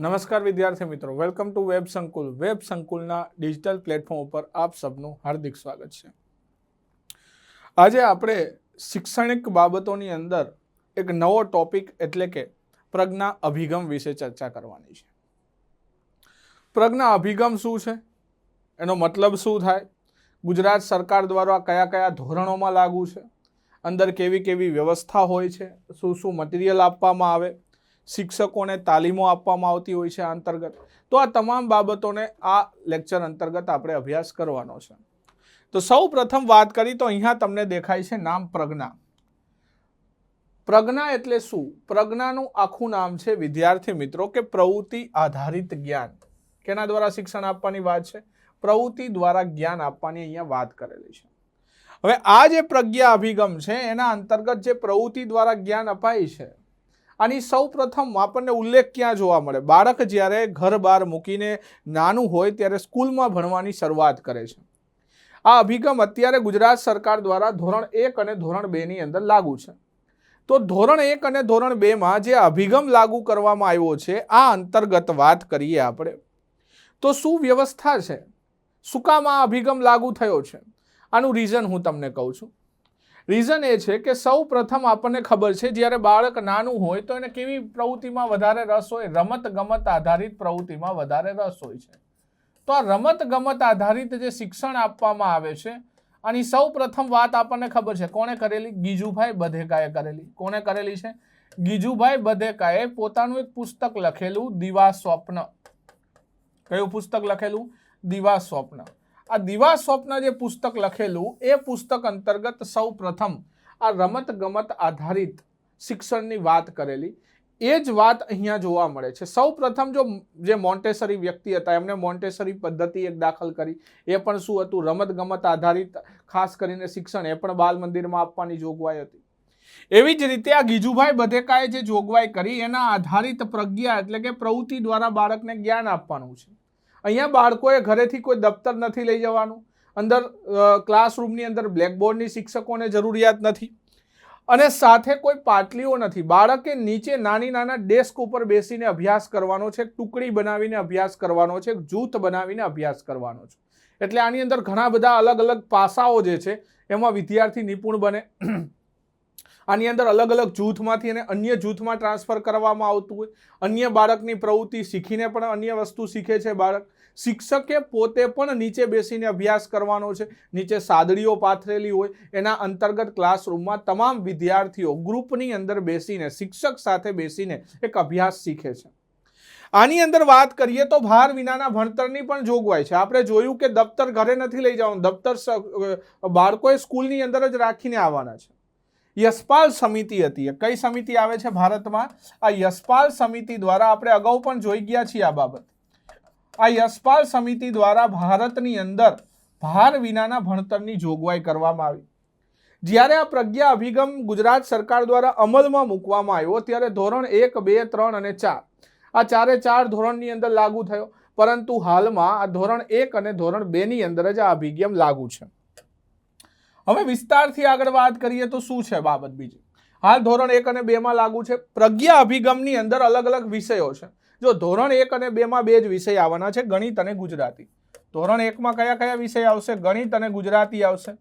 નમસ્કાર વિદ્યાર્થી મિત્રો, વેલકમ ટુ વેબ સંકુલ. વેબ સંકુલના ડિજિટલ પ્લેટફોર્મ ઉપર આપ સબનું હાર્દિક સ્વાગત છે. આજે આપણે શૈક્ષણિક બાબતોની અંદર એક નવો ટોપિક એટલે કે પ્રજ્ઞા અભિગમ વિશે ચર્ચા કરવાની છે. પ્રજ્ઞા અભિગમ શું છે, એનો મતલબ શું થાય, ગુજરાત સરકાર દ્વારા કયા કયા ધોરણોમાં લાગુ છે, અંદર કેવી કેવી વ્યવસ્થા હોય છે, શું શું મટીરિયલ આપવામાં આવે, શિક્ષકોને તાલીમો આપવામાં આવતી હોય છે આ અંતર્ગત. તો આ તમામ બાબતોને આ લેક્ચર અંતર્ગત આપણે અભ્યાસ કરવાનો છે. તો સૌ પ્રથમ વાત કરી તો અહીંયા તમને દેખાય છે નામ પ્રજ્ઞા. પ્રજ્ઞા એટલે શું? પ્રજ્ઞાનું આખું નામ છે વિદ્યાર્થી મિત્રો કે પ્રવૃત્તિ આધારિત જ્ઞાન. કેના દ્વારા શિક્ષણ આપવાની વાત છે? પ્રવૃત્તિ દ્વારા જ્ઞાન આપવાની અહીંયા વાત કરેલી છે. હવે આ જે પ્રજ્ઞા અભિગમ છે એના અંતર્ગત જે પ્રવૃત્તિ દ્વારા જ્ઞાન અપાય છે, આની સૌ પ્રથમ આપણને ઉલ્લેખ ક્યાં જોવા મળે? બાળક જ્યારે ઘર બહાર મૂકીને નાનું હોય ત્યારે સ્કૂલમાં ભણવાની શરૂઆત કરે છે. આ અભિગમ અત્યારે ગુજરાત સરકાર દ્વારા ધોરણ 1 અને ધોરણ 2 ની અંદર લાગુ છે. તો ધોરણ 1 અને ધોરણ 2 માં જે અભિગમ લાગુ કરવામાં આવ્યો છે આ અંતર્ગત વાત કરીએ આપણે તો શું વ્યવસ્થા છે, શું કામ આ અભિગમ લાગુ થયો છે? આનું રીઝન હું તમને કહું છું. રીઝન એ છે કે સૌ પ્રથમ આપણને ખબર છે જ્યારે બાળક નાનું હોય તો એને કેવી પ્રવૃત્તિમાં વધારે રસ હોય? રમત ગમત આધારિત પ્રવૃત્તિમાં વધારે રસ હોય છે. તો આ રમત ગમત આધારિત જે શિક્ષણ આપવામાં આવે છે આની સૌ પ્રથમ વાત આપણને ખબર છે કોણે કરેલી? ગીજુભાઈ બધેકાએ કરેલી. કોણે કરેલી છે? ગીજુભાઈ બધેકાએ પોતાનું એક પુસ્તક લખેલું, દીવા સ્વપ્ન. કયું પુસ્તક લખેલું? દીવા સ્વપ્ન. આ દીવા સ્વપ્ન જે પુસ્તક લખેલું એ પુસ્તક અંતર્ગત સૌ પ્રથમ આ રમત ગમત આધારિત શિક્ષણની વાત કરેલી. એ જ વાત અહીંયા જોવા મળે છે. સૌ પ્રથમ જે મોન્ટેસરી વ્યક્તિ હતા એમને મોન્ટેસરી પદ્ધતિ એક દાખલ કરી. એ પણ શું હતું? રમત ગમત આધારિત ખાસ કરીને શિક્ષણ એ પણ બાલ મંદિરમાં આપવાની જોગવાઈ હતી. એવી જ રીતે આ ગીજુભાઈ બધેકાએ જે જોગવાઈ કરી એના આધારિત પ્રજ્ઞા એટલે કે પ્રવૃત્તિ દ્વારા બાળકને જ્ઞાન આપવાનું છે. અહીંયા બાળકોએ ઘરેથી કોઈ દફતર નથી લઈ જવાનું, અંદર ક્લાસરૂમની અંદર બ્લેકબોર્ડની શિક્ષકોને જરૂરિયાત નથી અને સાથે કોઈ પાટલીઓ નથી. બાળકે નીચે નાના ડેસ્ક ઉપર બેસીને અભ્યાસ કરવાનો છે, ટુકડી બનાવીને અભ્યાસ કરવાનો છે, જૂથ બનાવીને અભ્યાસ કરવાનો છે. એટલે આની અંદર ઘણા બધા અલગ અલગ પાસાઓ જે છે એમાં વિદ્યાર્થી નિપુણ બને. આની અંદર અલગ અલગ જૂથમાંથી અને અન્ય જૂથમાં ટ્રાન્સફર કરવામાં આવતું હોય. અન્ય બાળકની પ્રવૃત્તિ શીખીને પણ અન્ય વસ્તુ શીખે છે બાળક. શિક્ષકે પોતે પણ નીચે બેસીને અભ્યાસ કરવાનો છે. નીચે સાદડીઓ પાથરેલી હોય, એના અંતર્ગત ક્લાસરૂમમાં તમામ વિદ્યાર્થીઓ ગ્રુપની અંદર બેસીને શિક્ષક સાથે બેસીને એક અભ્યાસ શીખે છે. આની અંદર વાત કરીએ તો ભાર વિનાના ભણતરની પણ જોગવાઈ છે. આપણે જોયું કે દફતર ઘરે નથી લઈ જવાનું, દફતર બાળકોએ સ્કૂલની અંદર જ રાખીને આવવાના છે. યશપાલ સમિતિ હતી. કઈ સમિતિ આવે છે ભારતમાં? આ યશપાલ સમિતિ દ્વારા આપણે અગાઉ પણ જોઈ ગયા છીએ આ બાબત. આ યશપાલ સમિતિ દ્વારા ભારતની અંદર ભાર વિનાના ભણતરની જોગવાઈ કરવામાં આવી. જ્યારે આ પ્રજ્ઞા અભિગમ ગુજરાત સરકાર દ્વારા અમલમાં મૂકવામાં આવ્યો ત્યારે ધોરણ 1, 2, 3 અને 4 આ ચારે ચાર ધોરણની અંદર લાગુ થયો. પરંતુ હાલમાં આ ધોરણ 1 અને ધોરણ 2 ની અંદર જ આ અભિગમ લાગુ છે. હવે વિસ્તારથી આગળ વાત કરીએ તો શું છે બાબત બીજી? હાલ ધોરણ 1 અને 2 માં લાગુ છે. પ્રજ્ઞા અભિગમની અંદર અલગ અલગ વિષયો છે. જો ધોરણ 1 અને 2 માં બે જ વિષય આવવાના છે, ગણિત અને ગુજરાતી. ધોરણ 1 માં કયા કયા વિષય આવશે? ગણિત અને ગુજરાતી આવશે.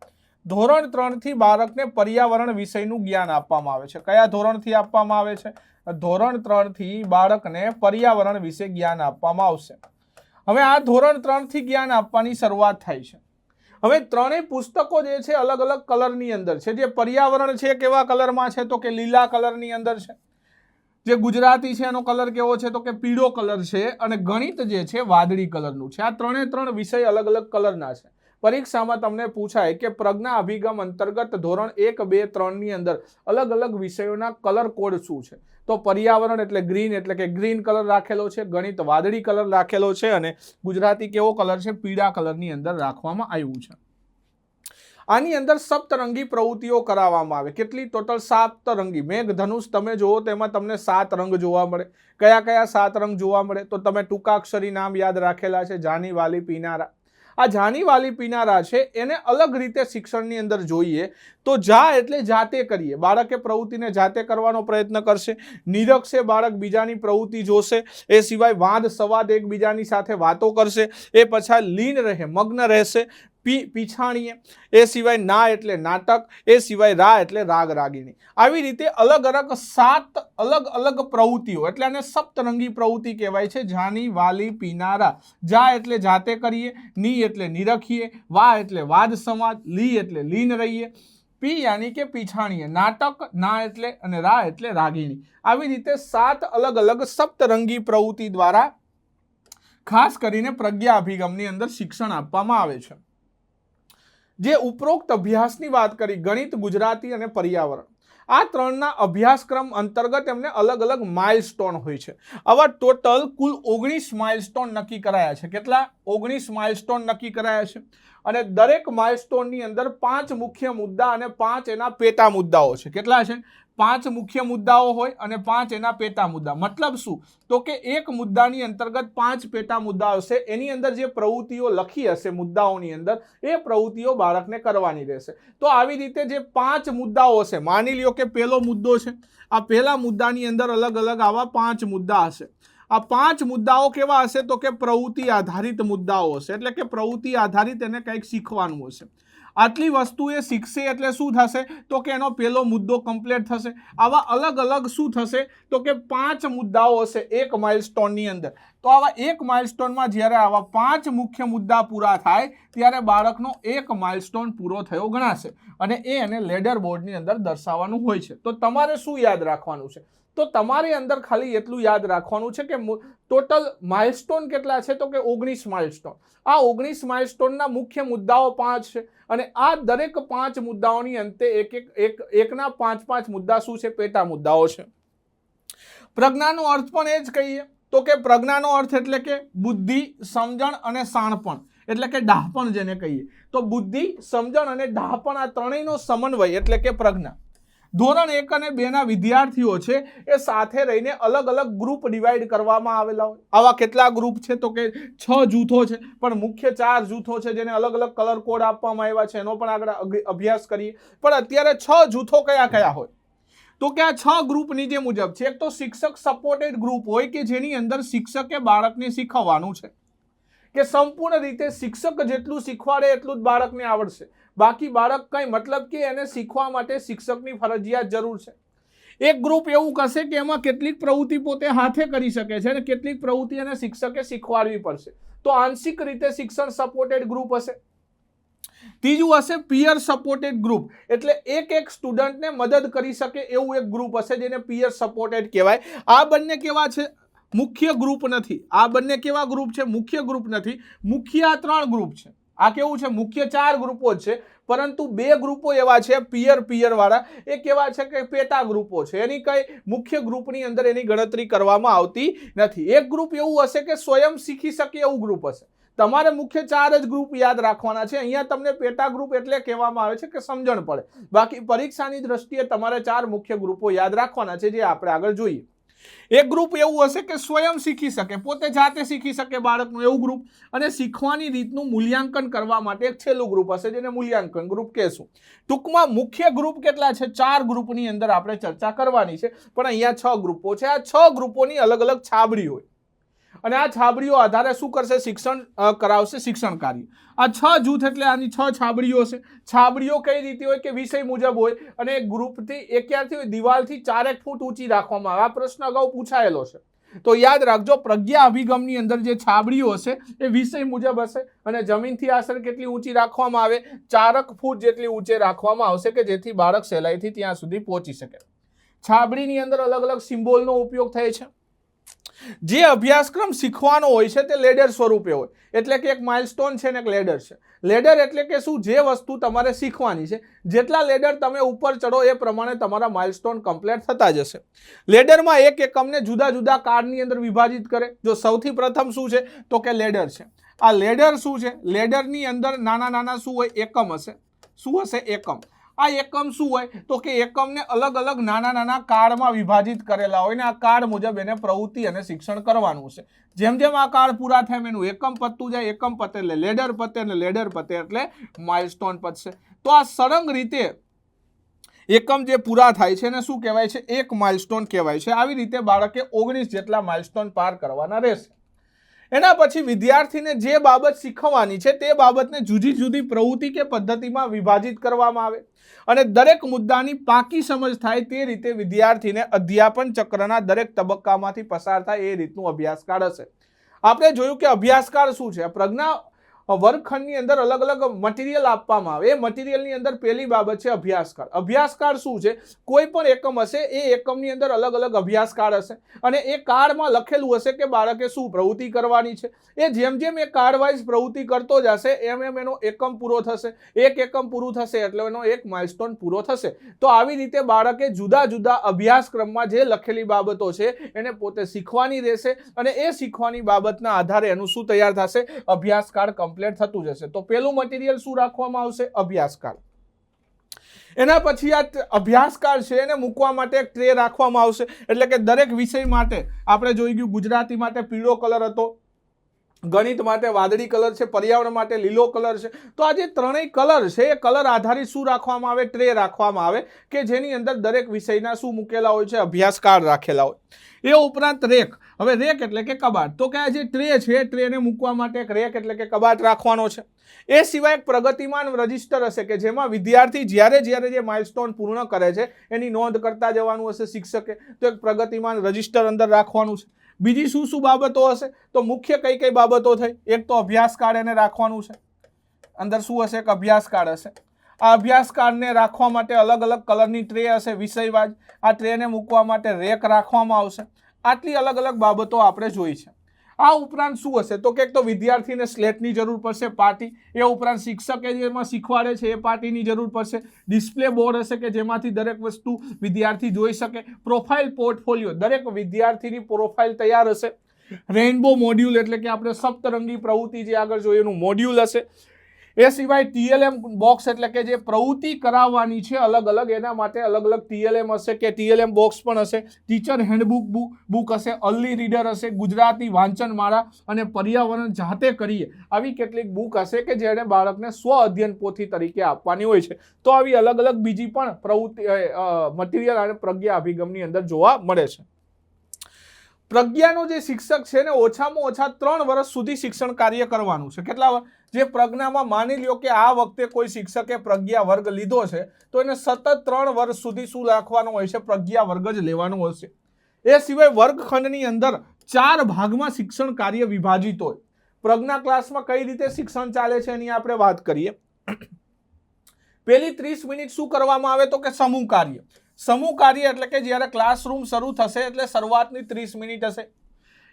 ધોરણ 3 થી બાળકને પર્યાવરણ વિષયનું જ્ઞાન આપવામાં આવે છે. કયા ધોરણથી આપવામાં આવે છે? ધોરણ 3 થી બાળકને પર્યાવરણ વિશે જ્ઞાન આપવામાં આવશે. હવે આ ધોરણ 3 થી જ્ઞાન આપવાની શરૂઆત થાય છે. હવે ત્રણેય પુસ્તકો જે છે અલગ અલગ કલરની અંદર છે. જે પર્યાવરણ છે કેવા કલરમાં છે? તો કે લીલા કલરની અંદર છે. જે ગુજરાતી છે એનો કલર કેવો છે? તો કે પીળો કલર છે. અને ગણિત જે છે વાદળી કલરનું છે. આ ત્રણ વિષય અલગ અલગ કલરના છે. પરીક્ષામાં તમને પૂછાય કે પ્રજ્ઞા અભિગમ અંતર્ગત ધોરણ 1, 2, 3 ની અંદર અલગ અલગ વિષયોના કલર કોડ શું છે? તો પર્યાવરણ એટલે ગ્રીન, એટલે કે ગ્રીન કલર રાખેલો છે. ગણિત વાદળી કલર રાખેલો છે. અને ગુજરાતી કેવો કલર છે? પીળા કલરની અંદર રાખવામાં આવ્યું છે. આની અંદર સપ્તરંગી પ્રવૃત્તિઓ કરાવવામાં આવે. કેટલી? ટોટલ 7 રંગી. મેઘધનુષ તમે જુઓ તેમાં તમને 7 રંગ જોવા મળે. કયા કયા 7 રંગ જોવા મળે? તો તમે ટૂંકાક્ષરી નામ યાદ રાખેલા છે: જાની, વાલી, પીનારા. આ જાની વાલી પીનારા છે એને અલગ રીતે શિક્ષણની અંદર જોઈએ તો જા એટલે જાતે કરીએ, બાળકે પ્રવૃત્તિને જાતે કરવાનો પ્રયત્ન કરશે, નિરખશે બાળક બીજાની પ્રવૃત્તિ જોશે, એ સિવાય વાદ સંવાદ એકબીજાની સાથે વાતો કરશે, એ પછી લીન રહે મગ્ન રહેશે, પીછાણીએ, એ સિવાય ના એટલે નાટક, એ સિવાય રા એટલે રાગ રાગીણી. આવી રીતે અલગ અલગ 7 અલગ અલગ પ્રવૃત્તિઓ એટલે આને સપ્તરંગી પ્રવૃત્તિ કહેવાય છે. જાની વાલી પીનારા, જા એટલે જાતે કરીએ, ની એટલે નિરખીએ, વા એટલે વાદ સંવાદ, લી એટલે લીન રહીએ, પી યાની કે પીછાણીએ, નાટક, ના એટલે અને રા એટલે રાગીણી. આવી રીતે 7 અલગ અલગ સપ્તરંગી પ્રવૃત્તિ દ્વારા ખાસ કરીને પ્રજ્ઞા અભિગમની અંદર શિક્ષણ આપવામાં આવે છે. જે ઉપરોક્ત અભ્યાસની વાત કરી, ગણિત, ગુજરાતી અને પર્યાવરણ, આ 3ના અભ્યાસક્રમ અંતર્ગત એમને અલગ અલગ માઇલસ્ટોન હોય છે. આવા ટોટલ કુલ 19 માઇલસ્ટોન નક્કી કરાયા છે. કેટલા? 19 માઇલસ્ટોન નક્કી કરાયા છે. અને દરેક માઇલસ્ટોનની અંદર 5 મુખ્ય મુદ્દા અને 5 એના પેટા મુદ્દાઓ છે. કેટલા છે? 5 મુખ્ય મુદ્દાઓ હોય અને 5 એના પેટા મુદ્દા. મતલબ શું? તો કે એક મુદ્દાની અંતર્ગત 5 પેટા મુદ્દાઓ હશે, એની અંદર જે પ્રવૃત્તિઓ લખી હશે મુદ્દાઓની અંદર એ પ્રવૃત્તિઓ બાળકને કરવાની રહેશે. તો આવી રીતે જે 5 મુદ્દાઓ હશે, માની લ્યો કે પહેલો મુદ્દો છે, આ પહેલા મુદ્દાની અંદર અલગ અલગ આવા 5 મુદ્દા હશે. આ 5 મુદ્દાઓ કેવા હશે? તો કે પ્રવૃત્તિ આધારિત મુદ્દાઓ હશે, એટલે કે પ્રવૃત્તિ આધારિત એને કંઈક શીખવાનું હશે. આટલી વસ્તુ એ શીખશે એટલે શું થશે? તો કે એનો પહેલો મુદ્દો કમ્પ્લીટ થશે. આવા અલગ અલગ શું થશે? તો કે 5 મુદ્દાઓ હશે એક માઇલસ્ટોનની અંદર. તો આવા એક માઇલસ્ટોનમાં જ્યારે આવા 5 મુખ્ય મુદ્દા પૂરા થાય ત્યારે બાળકનો એક માઇલસ્ટોન પૂરો થયો ગણાશે અને એને લેડર બોર્ડની અંદર દર્શાવવાનું હોય છે. તો તમારે શું યાદ રાખવાનું છે? તો તમારી અંદર ખાલી એટલું યાદ રાખવાનું છે કે ટોટલ માઇલસ્ટોન કેટલા છે? તો કે 19 માઇલસ્ટોન. આ 19 માઇલસ્ટોનના મુખ્ય મુદ્દાઓ 5 છે અને આ દરેક 5 મુદ્દાઓની અંતે એકના 5 મુદ્દા શું છે? પેટા મુદ્દાઓ છે. પ્રજ્ઞાનો અર્થ પણ એ જ કહીએ તો કે પ્રજ્ઞાનો અર્થ એટલે કે બુદ્ધિ, સમજણ અને શાણપણ, એટલે કે ડાહપણ જેને કહીએ. તો બુદ્ધિ, સમજણ અને ડાહપણ આ ત્રણેયનો સમન્વય એટલે કે પ્રજ્ઞા. ધોરણ 1 અને 2 ના વિદ્યાર્થીઓ છે એ સાથે રહીને અલગ અલગ ગ્રુપ ડિવાઈડ કરવામાં આવેલા હોય. આવા કેટલા ગ્રુપ છે? તો કે 6 જૂથો છે, પણ મુખ્ય 4 જૂથો છે જેને અલગ અલગ કલર કોડ આપવામાં આવ્યા છે, એનો પણ આગળ અભ્યાસ કરીએ. પણ અત્યારે 6 જૂથો કયા કયા હોય? તો કે આ 6 ગ્રુપ નીચે મુજબ છે. એક તો શિક્ષક સપોર્ટેડ ગ્રુપ હોય કે જેની અંદર શિક્ષકે બાળકને શીખવવાનું છે કે સંપૂર્ણ રીતે શિક્ષક જેટલું શીખવાડે એટલું જ બાળકને આવડશે, બાકી બાળક કંઈ મતલબ કે એને શીખવા માટે શિક્ષકની ફરજિયાત જરૂર છે. એક ગ્રુપ એવું કરશે કે એમાં કેટલીક પ્રવૃત્તિ પોતે હાથે કરી શકે છે અને કેટલીક પ્રવૃત્તિ એને શિક્ષકે શીખવાડવી પડશે. તો આંશિક રીતે શિક્ષણ સપોર્ટેડ ગ્રુપ હશે. ત્રીજું હશે પિયર સપોર્ટેડ ગ્રુપ, એટલે એક સ્ટુડન્ટને મદદ કરી શકે એવું એક ગ્રુપ હશે જેને પિયર સપોર્ટેડ કહેવાય. આ બંને કેવા છે? મુખ્ય ગ્રુપ નથી. આ બંને કેવા ગ્રુપ છે? મુખ્ય ગ્રુપ નથી. મુખ્ય આ 3 ગ્રુપ છે. આ કેવું છે? મુખ્ય 4 ગ્રુપો જ છે, પરંતુ 2 ગ્રુપો એવા છે પિયર વાળા, એ કેવા છે કે પેટા ગ્રુપો છે. એની કઈ મુખ્ય ગ્રુપની અંદર એની ગણતરી કરવામાં આવતી નથી. એક ગ્રુપ એવું હશે કે સ્વયં શીખી શકે એવું ગ્રુપ હશે. તમારે મુખ્ય 4 જ ગ્રુપ યાદ રાખવાના છે. અહીંયા તમને પેટા ગ્રુપ એટલે કહેવામાં આવે છે કે સમજણ પડે. બાકી પરીક્ષાની દ્રષ્ટિએ તમારે 4 મુખ્ય ગ્રુપો યાદ રાખવાના છે, જે આપણે આગળ જોઈએ. એક ગ્રુપ એવું હશે કે સ્વયં શીખી શકે, પોતે જાતે શીખી શકે બાળકનું એવું ગ્રુપ, અને શીખવાની રીતનું મૂલ્યાંકન કરવા માટે એક છેલ્લું ગ્રુપ હશે જેને મૂલ્યાંકન ગ્રુપ કહેશું. ટૂંકમાં મુખ્ય ગ્રુપ કેટલા છે? 4 ગ્રુપની અંદર આપણે ચર્ચા કરવાની છે, પણ અહીંયા 6 ગ્રુપો છે. આ 6 ગ્રુપોની અલગ અલગ છાબડી હોય અને આ છાબડીઓ આધારે શું કરશે? શિક્ષણ કરાવશે, શિક્ષણ કાર્ય. આ 6 જૂથ એટલે આની 6 છાબડીઓ છે. છાબડીઓ કઈ રીતે હોય કે વિષય મુજબ હોય અને ગ્રુપથી એક ક્યાંથી હોય? દિવાલથી 4 ફૂટ ઊંચી રાખવામાં આવે. આ પ્રશ્ન અગાઉ પૂછાયેલો છે, તો યાદ રાખજો. પ્રજ્ઞા અભિગમની અંદર જે છાબડીઓ હશે એ વિષય મુજબ હશે અને જમીનથી આશરે કેટલી ઊંચી રાખવામાં આવે? 4 ફૂટ જેટલી ઊંચે રાખવામાં આવશે કે જેથી બાળક સહેલાઈથી ત્યાં સુધી પહોંચી શકે. છાબડીની અંદર અલગ અલગ સિમ્બોલનો ઉપયોગ થાય છે. જે અભ્યાસક્રમ શીખવાનો હોય છે તે લેડર સ્વરૂપે હોય, એટલે કે એક માઇલસ્ટોન છે ને એક લેડર છે. લેડર એટલે કે શું? જે વસ્તુ તમારે શીખવાની છે, જેટલા લેડર તમે ઉપર ચડો એ પ્રમાણે તમારા માઇલસ્ટોન કમ્પ્લીટ થતા જશે. લેડરમાં એક એકમને જુદા જુદા કાળની અંદર વિભાજિત કરે. જો સૌથી પ્રથમ શું છે? તો કે લેડર છે. આ લેડર શું છે? લેડરની અંદર નાના શું હોય? એકમ હશે. શું હશે? એકમ. આ એકમ શું હોય તો કે એકમને અલગ અલગ નાના નાના કાળમાં વિભાજિત કરેલા હોય ને આ કાળ મુજબ એને પ્રવૃત્તિ અને શિક્ષણ કરવાનું છે. જેમ જેમ આ કાળ પૂરા થાય એનું એકમ પતતું જાય, એકમ પતે એટલે લેડર પતે અને લેડર પતે એટલે માઇલસ્ટોન પતશે. તો આ સળંગ રીતે એકમ જે પૂરા થાય છે એને શું કહેવાય છે? એક માઇલસ્ટોન કહેવાય છે. આવી રીતે બાળકે 19 જેટલા માઇલસ્ટોન પાર કરવાના રહેશે. એના પછી વિદ્યાર્થીને જે બાબત શીખવવાની છે તે બાબતને જુદી જુદી પ્રવૃત્તિ કે પદ્ધતિમાં વિભાજિત કરવામાં આવે અને દરેક મુદ્દાની પાકી સમજ થાય તે રીતે વિદ્યાર્થીને અધ્યાપન ચક્રના દરેક તબક્કામાંથી પસાર થાય એ રીતનું અભ્યાસકાળ હશે. આપણે જોયું કે અભ્યાસકાળ શું છે? પ્રજ્ઞા વર્ગખંડની અંદર અલગ અલગ મટીરિયલ આપવામાં આવે. એ મટીરિયલની અંદર પહેલી બાબત છે અભ્યાસકાળ. અભ્યાસકાળ શું છે? કોઈ પણ એકમ હશે એ એકમની અંદર અલગ અલગ અભ્યાસકાળ હશે અને એ કાળમાં લખેલું હશે કે બાળકે શું પ્રવૃત્તિ કરવાની છે. એ જેમ જેમ એ કાર્ડ વાઇઝ પ્રવૃત્તિ કરતો જશે એમ એમ એનો એકમ પૂરો થશે. એક એકમ પૂરું થશે એટલે એનો એક માઇલસ્ટોન પૂરો થશે. તો આવી રીતે બાળકે જુદા જુદા અભ્યાસક્રમમાં જે લખેલી બાબતો છે એને પોતે શીખવાની રહેશે અને એ શીખવાની બાબતના આધારે એનું શું તૈયાર થશે? અભ્યાસકાળ કમ્પ્લીટ થતું જશે. તો પેલું મટીરિયલ શું રાખવામાં આવશે? અભ્યાસકાળ. એના પછી આ અભ્યાસકાળ છે એને મૂકવા માટે એક ટ્રે રાખવામાં આવશે. એટલે કે દરેક વિષય માટે આપણે જોઈ ગયું, ગુજરાતી માટે પીળો કલર હતો, ગણિત માટે વાદળી કલર છે, પર્યાવરણ માટે લીલો કલર છે. તો આ જે ત્રણેય કલર છે એ કલર આધારિત શું રાખવામાં આવે? ટ્રે રાખવામાં આવે કે જેની અંદર દરેક વિષયના શું મૂકેલા હોય છે? અભ્યાસકાળ રાખેલા હોય. એ ઉપરાંત રેક. હવે રેક એટલે કે કબાટ. તો કે આ જે ટ્રે છે ટ્રેને મૂકવા માટે એક રેક એટલે કે કબાટ રાખવાનો છે. એ સિવાય એક પ્રગતિમાન રજિસ્ટર હશે કે જેમાં વિદ્યાર્થી જ્યારે જે માઇલસ્ટોન પૂર્ણ કરે છે એની નોંધ કરતા જવાનું હશે શિક્ષકે. તો એક પ્રગતિમાન રજિસ્ટર અંદર રાખવાનું છે. બીજી શું શું બાબતો હશે? તો મુખ્ય કઈ કઈ બાબતો થઈ? એક તો અભ્યાસકાળ એને રાખવાનું છે. અંદર શું હશે? એક અભ્યાસકાળ હશે. આ અભ્યાસકાળને રાખવા માટે અલગ અલગ કલરની ટ્રે હશે વિષયવાઇઝ. આ ટ્રેને મૂકવા માટે રેક રાખવામાં આવશે. આટલી અલગ અલગ બાબતો આપણે જોઈ છે. આ ઉપરાંત શું હશે? તો કે તો વિદ્યાર્થીને સ્લેટની જરૂર પડશે, પાટી. એ ઉપરાંત શિક્ષકે જેમાં શીખવાડે છે એ પાટીની જરૂર પડશે. ડિસ્પ્લે બોર્ડ હશે કે જેમાંથી દરેક વસ્તુ વિદ્યાર્થી જોઈ શકે. પ્રોફાઇલ પોર્ટફોલિયો, દરેક વિદ્યાર્થીની પ્રોફાઇલ તૈયાર હશે. રેઇનબો મોડ્યુલ એટલે કે આપણે સપ્તરંગી પ્રવૃત્તિ જે આગળ જોઈએ એનું મોડ્યુલ હશે. એ સિવાય TLM બોક્સ એટલે કે જે પ્રવૃત્તિ કરાવવાની છે અલગ અલગ એના માટે અલગ અલગ TLM હશે કે TLM બોક્સ પણ હશે. ટીચર હેન્ડબુક બુક હશે, અર્લી રીડર હશે, ગુજરાતી વાંચનમાળા અને પર્યાવરણ જાતે કરીએ આવી કેટલીક બુક હશે કે જેને બાળકને સ્વ અધ્યયન પોથી તરીકે આપવાની હોય છે. તો આવી અલગ અલગ બીજી પણ પ્રવૃત્તિ મટીરિયલ અને પ્રજ્ઞા અભિગમની અંદર જોવા મળે છે. પ્રજ્ઞાનો જે શિક્ષક છે ને ઓછામાં ઓછા 3 વર્ષ સુધી શિક્ષણ કાર્ય કરવાનું છે. કેટલા? જે પ્રજ્ઞામાં માની લ્યો કે આ વખતે કોઈ શિક્ષકે પ્રજ્ઞા વર્ગ લીધો છે તો એને સતત 3 વર્ષ સુધી શું રાખવાનું હોય છે? પ્રજ્ઞા વર્ગ જ લેવાનું હશે. એ સિવાય વર્ગખંડની અંદર 4 ભાગમાં શિક્ષણ કાર્ય વિભાજિત હોય. પ્રજ્ઞા ક્લાસમાં કઈ રીતે શિક્ષણ ચાલે છે એની આપણે વાત કરીએ. પહેલી 30 મિનિટ શું કરવામાં આવે? તો કે સમૂહ કાર્ય. સમૂહ કાર્ય એટલે કે જ્યારે ક્લાસરૂમ શરૂ થશે એટલે શરૂઆતની 30 મિનિટ હશે.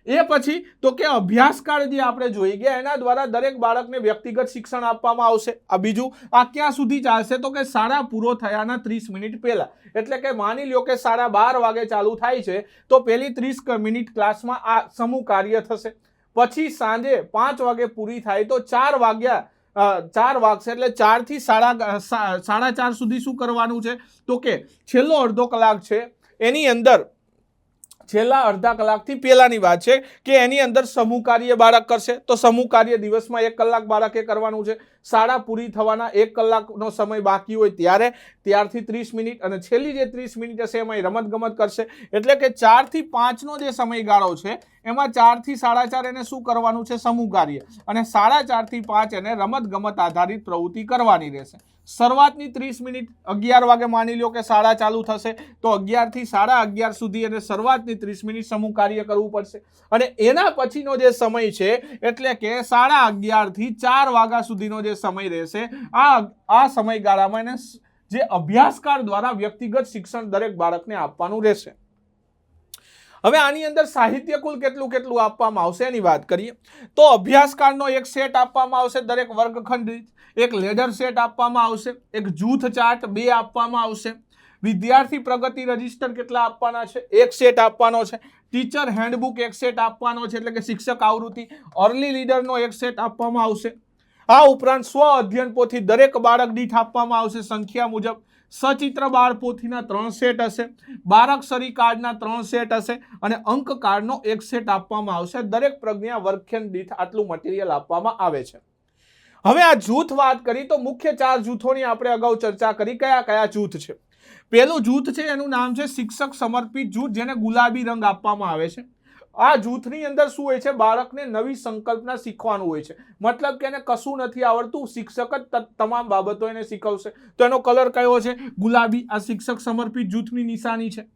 એ પછી તો કે અભ્યાસકાળ જે આપણે જોઈ ગયા એના દ્વારા દરેક બાળકને વ્યક્તિગત શિક્ષણ આપવામાં આવશે. આ બીજું. આ ક્યાં સુધી ચાલશે? તો કે શાળા પૂરો થયાના 30 મિનિટ પહેલા. એટલે કે માની લ્યો કે 12:30 વાગે ચાલુ થાય છે તો પહેલી 30 મિનિટ ક્લાસમાં આ સમૂહ કાર્ય થશે. પછી સાંજે 5 વાગે પૂરી થાય તો 4 વાગશે એટલે 4 થી 4:30 સુધી શું કરવાનું છે? તો કે છેલ્લો અડધો કલાક છે એની અંદર છેલ્લા અડધા કલાકથી પહેલાની વાત છે કે એની અંદર સમૂહ કાર્ય બાળક કરશે. તો સમૂહ કાર્ય દિવસમાં 1 કલાક બાળકે કરવાનું છે. શાળા પૂરી થવાના 1 કલાકનો સમય બાકી હોય ત્યારથી 30 મિનિટ અને છેલ્લી જે 30 મિનિટ હશે એમાં રમતગમત કરશે. એટલે કે 4 થી 5નો જે સમયગાળો છે એમાં 4 થી 4:30 એને શું કરવાનું છે? સમૂહ કાર્ય. અને 4:30 થી 5 એને રમતગમત આધારિત પ્રવૃત્તિ કરવાની રહેશે. શરૂઆતની 30 મિનિટ 11 વાગે માની લો કે શાળા ચાલુ થશે તો 11 થી 11:30 સુધી અને શરૂઆતની 30 મિનિટ સમૂહ કાર્ય કરવું પડશે. અને એના પછીનો જે સમય છે એટલે કે 11:30 થી 4 વાગ્યા સુધીનો જે સમય રહેશે આ સમયગાળામાં એને જે અભ્યાસકાળ દ્વારા વ્યક્તિગત શિક્ષણ દરેક બાળકને આપવાનું રહેશે. હવે આની અંદર સાહિત્ય કુલ કેટલું આપવામાં આવશે એની વાત કરીએ તો અભ્યાસકાળનો એક સેટ આપવામાં આવશે દરેક વર્ગખંડ દીઠ. એક લેડર સેટ આપવામાં આવશે. એક જૂથ ચાર્ટ 2 આપવામાં આવશે. વિદ્યાર્થી પ્રગતિ રજિસ્ટર કેટલા આપવાના છે? 1 સેટ આપવાનો છે. ટીચર હેન્ડબુક 1 સેટ આપવાનો છે એટલે કે શિક્ષક આવૃત્તિ. અર્લી લીડરનો 1 સેટ આપવામાં આવશે. આ ઉપરાંત સ્વ અધ્યયન પોથી દરેક બાળક દીઠ આપવામાં આવશે સંખ્યા મુજબ. સચિત્ર બાળ પોથીના 3 સેટ હશે, બારાક્ષરી કાર્ડના 3 સેટ હશે અને અંક કાર્ડનો 1 સેટ આપવામાં આવશે. દરેક પ્રજ્ઞા વર્ગખંડ દીઠ આટલું મટીરિયલ આપવામાં આવે છે. હવે આ જૂથ વાત કરી તો મુખ્ય 4 જૂથોની આપણે અગાઉ ચર્ચા કરી. કયા કયા જૂથ છે? પહેલું જૂથ છે એનું નામ છે શિક્ષક સમર્પિત જૂથ, જેને ગુલાબી રંગ આપવામાં આવે છે. આ જૂથની અંદર શું હોય છે? બાળકને નવી સંકલ્પના શીખવાનું હોય છે. મતલબ કે એને કશું નથી આવડતું, શિક્ષક જ તમામ બાબતો એને શીખવશે. તો એનો કલર કયો છે? ગુલાબી. આ શિક્ષક સમર્પિત જૂથની નિશાની છે.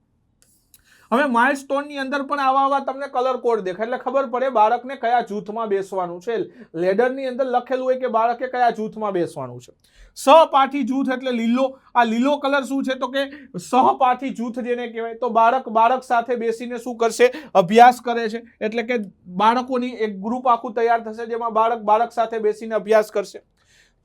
હવે માઇલસ્ટોનની અંદર પણ આવા તમને કલર કોડ દેખાય એટલે ખબર પડે બાળકને કયા જૂથમાં બેસવાનું છે. લેડરની અંદર લખેલું હોય કે બાળકે કયા જૂથમાં બેસવાનું છે. સહપાઠી જૂથ એટલે લીલો. આ લીલો કલર શું છે? તો કે સહપાઠી જૂથ જેને કહેવાય. તો બાળક સાથે બેસીને શું કરશે? અભ્યાસ કરે છે. એટલે કે બાળકોની એક ગ્રુપ આખું તૈયાર થશે જેમાં બાળક સાથે બેસીને અભ્યાસ કરશે.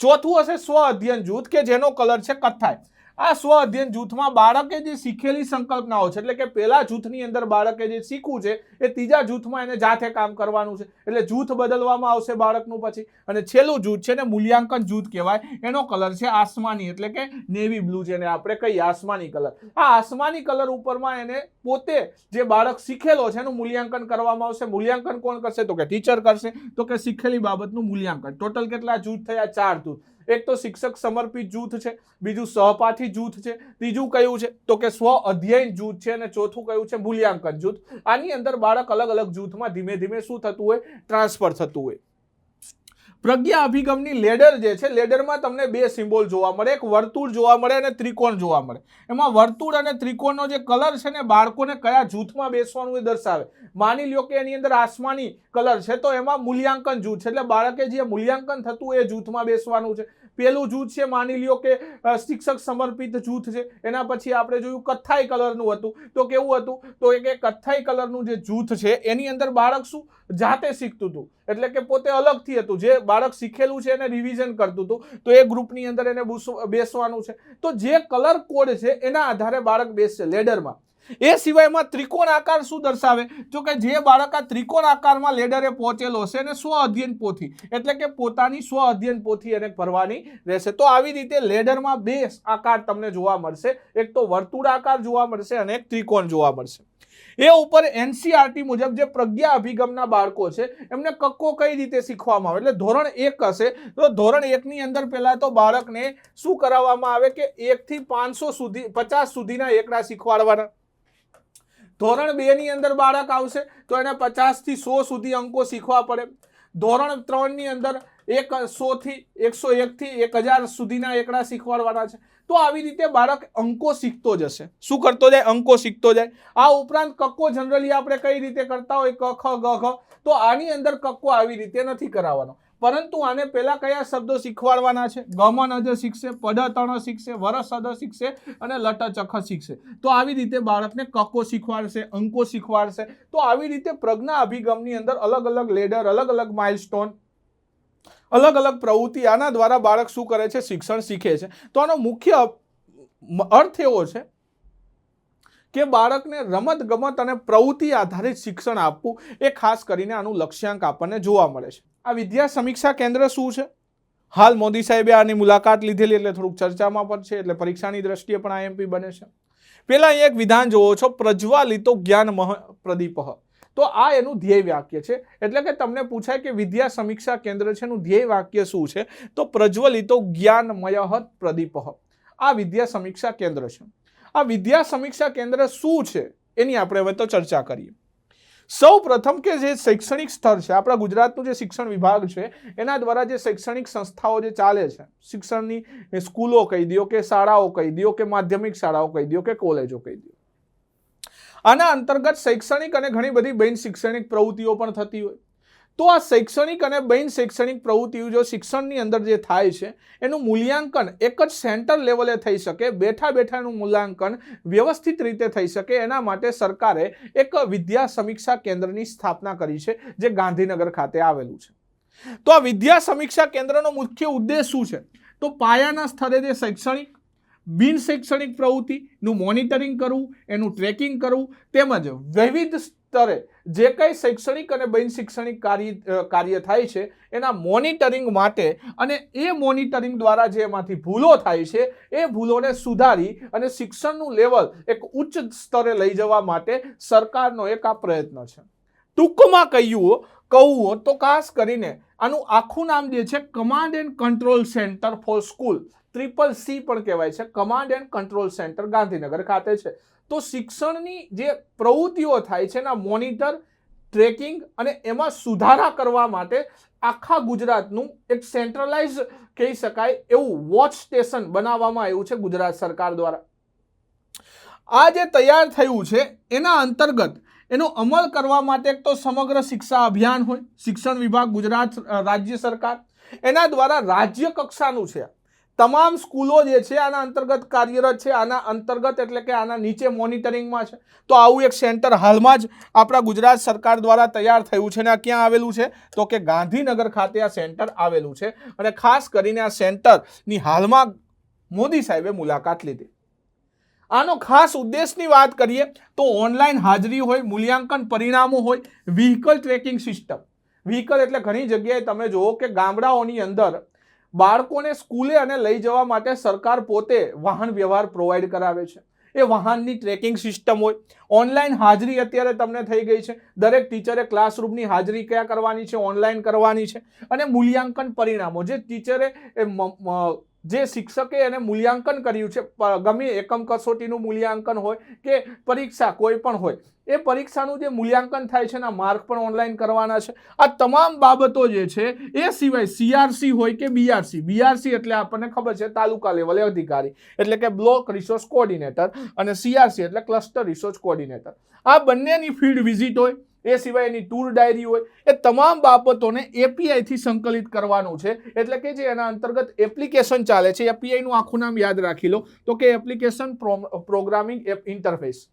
ચોથું હશે સ્વ અધ્યયન જૂથ, કે જેનો કલર છે કથ્થાઈ. આ સ્વ અધ્યયન જૂથમાં બાળકે જે શીખેલી સંકલ્પનાઓ છે, એટલે કે પહેલા જૂથની અંદર બાળકે જે શીખવું છે એ ત્રીજા જૂથમાં એને જાતે કામ કરવાનું છે. એટલે જૂથ બદલવામાં આવશે બાળકનું પછી. અને છેલ્લું જૂથ છે ને મૂલ્યાંકન જૂથ કહેવાય. એનો કલર છે આસમાની, એટલે કે નેવી બ્લુ, જેને આપણે કહીએ આસમાની કલર. આ આસમાની કલર ઉપરમાં એને પોતે જે બાળક શીખેલો છે એનું મૂલ્યાંકન કરવામાં આવશે. મૂલ્યાંકન કોણ કરશે? તો કે ટીચર કરશે. તો કે શીખેલી બાબતનું મૂલ્યાંકન. ટોટલ કેટલા જૂથ થયા? 4 જૂથ. એક તો શિક્ષક સમર્પિત જૂથ છે, બીજું સહપાઠી જૂથ છે, ત્રીજું કયું છે? તો કે સ્વ અધ્યયન જૂથ છે, અને ચોથું કયું છે? મૂલ્યાંકન જૂથ. આની અંદર બાળક અલગ અલગ જૂથમાં ધીમે ધીમે શું થતું હોય? ટ્રાન્સફર થતું હોય. પ્રજ્ઞા અભિગમની લેડર જે છે, લેડરમાં તમને 2 સિમ્બોલ જોવા મળે. એક વર્તુળ જોવા મળે અને ત્રિકોણ જોવા મળે. એમાં વર્તુળ અને ત્રિકોણનો જે કલર છે ને બાળકોને કયા જૂથમાં બેસવાનું એ દર્શાવે. માની લ્યો કે એની અંદર આસમાની કલર છે તો એમાં મૂલ્યાંકન જૂથ છે, એટલે બાળકે જે મૂલ્યાંકન થતું એ જૂથમાં બેસવાનું છે. પેલું જૂથ છે માની લ્યો કે શિક્ષક સમર્પિત જૂથ છે. એના પછી આપણે જોયું કથ્થાઈ કલરનું હતું. તો કેવું હતું? તો કે કથ્થાઈ કલરનું જે જૂથ છે એની અંદર બાળક શું જાતે શીખતું હતું, એટલે કે પોતે અલગથી હતું. જે બાળક શીખેલું છે એને રિવિઝન કરતું હતું. તો એ ગ્રુપની અંદર એને બેસવાનું છે. તો જે કલર કોડ છે એના આધારે બાળક બેસશે લેડરમાં. એ સિવાયમાં ત્રિકોણ આકાર શું દર્શાવે? તો કે જે બાળક આ ત્રિકોણ આકારમાં લેડરે પહોંચેલો હશે એને સ્વ અધ્યયન પોથી, એટલે કે પોતાની સ્વ અધ્યયન પોથી એને ભરવાની રહેશે. તો આવી રીતે લેડરમાં 2 આકાર તમને જોવા મળશે. એક તો વર્તુળ આકાર જોવા મળશે અને એક ત્રિકોણ જોવા મળશે. એ ઉપર એનસીઆરટી મુજબ જે પ્રજ્ઞા અભિગમના બાળકો છે એમને કક્કો કઈ રીતે શીખવામાં આવે? એટલે ધોરણ 1 હશે તો ધોરણ 1 ની અંદર પહેલા તો બાળકને શું કરાવવામાં આવે કે 1 થી 50 સુધીના એકડા શીખવાડવાના. ધોરણ 2 ની અંદર બાળક આવશે તો એને 50 થી 100 સુધી અંકો શીખવા પડે. ધોરણ 3 ની અંદર 100 થી 101 થી 1000 સુધીના એકડા શીખવાડવાના છે. તો આવી રીતે બાળક અંકો શીખતો જશે. શું કરતો જાય? અંકો શીખતો જાય. આ ઉપરાંત કક્કો જનરલી આપણે કઈ રીતે કરતા હોય? ક ખ ગ ઘ. તો આની અંદર કક્કો આવી રીતે નથી કરાવવાનો, પરંતુ આને પહેલા કયા શબ્દો શીખવાડવાના છે? ગમન અજ શીખશે, પડ તણ શીખશે, વરસ અદ શીખશે અને લટ ચખ શીખશે. તો આવી રીતે બાળકને કક્કો શીખવાડશે, અંકો શીખવાડશે. તો આવી રીતે પ્રજ્ઞા અભિગમની અંદર અલગ અલગ લેડર, અલગ અલગ માઇલસ્ટોન, અલગ અલગ પ્રવૃત્તિ, આના દ્વારા બાળક શું કરે છે? શિક્ષણ શીખે છે. તો આનો મુખ્ય અર્થ એવો છે કે બાળકને રમત ગમત અને પ્રવૃત્તિ આધારિત શિક્ષણ આપવું એ ખાસ કરીને આનું લક્ષ્યાંક આપણને જોવા મળે છે. આ વિદ્યા સમીક્ષા કેન્દ્ર શું છે? હાલ મોદી સાહેબે આની મુલાકાત લીધેલી એટલે થોડુંક ચર્ચામાં પણ છે, એટલે પરીક્ષાની દ્રષ્ટિએ પણ આઈએમપી બને છે. પેલા અહીંયા એક વિધાન જોવો છો, પ્રજ્વાલિતો જ્ઞાન પ્રદીપ. તો આ એનું ધ્યેય વાક્ય છે. એટલે કે તમને પૂછાય કે વિદ્યા સમીક્ષા કેન્દ્ર છે એનું ધ્યેય વાક્ય શું છે? તો પ્રજ્વલિતો જ્ઞાનમય પ્રદીપ. આ વિદ્યા સમીક્ષા કેન્દ્ર છે. આ વિદ્યા સમીક્ષા કેન્દ્ર શું છે એની આપણે હવે તો ચર્ચા કરીએ. સૌ પ્રથમ કે જે શૈક્ષણિક સ્તર છે, આપણા ગુજરાતનું જે શિક્ષણ વિભાગ છે એના દ્વારા જે શૈક્ષણિક સંસ્થાઓ જે ચાલે છે, શિક્ષણની સ્કૂલો કહી દો કે શાળાઓ કહી દો કે માધ્યમિક શાળાઓ કહી દો કે કોલેજો કહી દો, આના અંતર્ગત શૈક્ષણિક અને ઘણી બધી બિન શૈક્ષણિક પ્રવૃત્તિઓ પણ થતી હોય. તો આ શૈક્ષણિક અને બિન શૈક્ષણિક પ્રવૃત્તિઓ જો શિક્ષણની અંદર જે થાય છે એનું મૂલ્યાંકન એક જ સેન્ટર લેવલે થઈ શકે, બેઠા બેઠાનું મૂલ્યાંકન વ્યવસ્થિત રીતે થઈ શકે, એના માટે સરકારે એક વિદ્યા સમીક્ષા કેન્દ્રની સ્થાપના કરી છે જે ગાંધીનગર ખાતે આવેલું છે. તો આ વિદ્યા સમીક્ષા કેન્દ્રનો મુખ્ય ઉદ્દેશ શું છે? તો પાયાના સ્તરે જે શૈક્ષણિક બિન શૈક્ષણિક પ્રવૃત્તિનું મોનિટરિંગ કરવું, એનું ટ્રેકિંગ કરવું, તેમજ વિવિધ સ્તરે જે કંઈ શૈક્ષણિક અને બિન શૈક્ષણિક કાર્ય થાય છે એના મોનિટરિંગ માટે અને એ મોનિટરિંગ દ્વારા જે એમાંથી ભૂલો થાય છે એ ભૂલોને સુધારી અને શિક્ષણનું લેવલ એક ઉચ્ચ સ્તરે લઈ જવા માટે સરકારનો એક આ પ્રયત્ન છે. ટૂંકમાં કહું તો ખાસ કરીને આનું આખું નામ જે છે command and control centre for school, CCC પણ કહેવાય છે, command and control centre Gandhinagar ખાતે છે. તો શિક્ષણની જે પ્રવૃત્તિઓ થાય છે એના મોનિટર, ટ્રેકિંગ અને એમાં સુધારા કરવા માટે આખા ગુજરાતનું એક સેન્ટ્રલાઇઝ કહી શકાય એવું વોચ સ્ટેશન બનાવવામાં આવ્યું છે ગુજરાત સરકાર દ્વારા. આ જે તૈયાર થયું છે એના અંતર્ગત એનો અમલ કરવા માટે એક તો સમગ્ર શિક્ષા અભિયાન હોય, શિક્ષણ વિભાગ ગુજરાત રાજ્ય સરકાર એના દ્વારા રાજ્ય કક્ષાનું છે. તમામ સ્કૂલો જે છે આના અંતર્ગત કાર્યરત છે. આના અંતર્ગત એટલે કે આના નીચે મોનિટરિંગમાં છે. તો આવું એક સેન્ટર હાલમાં જ આપણા ગુજરાત સરકાર દ્વારા તૈયાર થયું છે. અને આ ક્યાં આવેલું છે તો કે ગાંધીનગર ખાતે આ સેન્ટર આવેલું છે. અને ખાસ કરીને આ સેન્ટરની હાલમાં મોદી સાહેબે મુલાકાત લીધી. આનો ખાસ ઉદ્દેશની વાત કરીએ તો ઓનલાઈન હાજરી હોય, મૂલ્યાંકન પરિણામો હોય, વ્હીકલ ટ્રેકિંગ સિસ્ટમ. વ્હીકલ એટલે ઘણી જગ્યાએ તમે જુઓ કે ગામડાઓની અંદર બાળકોને સ્કૂલે અને લઈ જવા માટે સરકાર પોતે વાહન વ્યવહાર પ્રોવાઈડ કરાવે છે. એ વાહનની ટ્રેકિંગ સિસ્ટમ હોય. ઓનલાઈન હાજરી અત્યારે તમને થઈ ગઈ છે. દરેક ટીચરે ક્લાસરૂમની હાજરી ક્યાં કરવાની છે? ઓનલાઈન કરવાની છે. અને મૂલ્યાંકન પરિણામો જે ટીચરે જે શિક્ષકે એને મૂલ્યાંકન કર્યું છે, ગમે એકમ કસોટીનું મૂલ્યાંકન હોય કે પરીક્ષા કોઈ પણ હોય, એ પરીક્ષાનું જે મૂલ્યાંકન થાય છે એના માર્ક પણ ઓનલાઈન કરવાના છે. આ તમામ બાબતો જે છે એ સિવાય CRC હોય કે BRC એટલે આપણને ખબર છે તાલુકા લેવલે અધિકારી એટલે કે બ્લોક રિસોર્સ કોઓર્ડિનેટર, અને CRC એટલે ક્લસ્ટર રિસોર્સ કોઓર્ડિનેટર. આ બંનેની ફિલ્ડ વિઝિટ હોય, એ સિવાય એની ટૂર ડાયરી હોય. એ તમામ બાબતોને API થી સંકલિત કરવાનું છે. એટલે કે જે એના અંતર્ગત એપ્લિકેશન ચાલે છે, API નું આખું નામ યાદ રાખી લો તો કે એપ્લિકેશન પ્રોગ્રામિંગ ઇન્ટરફેસ.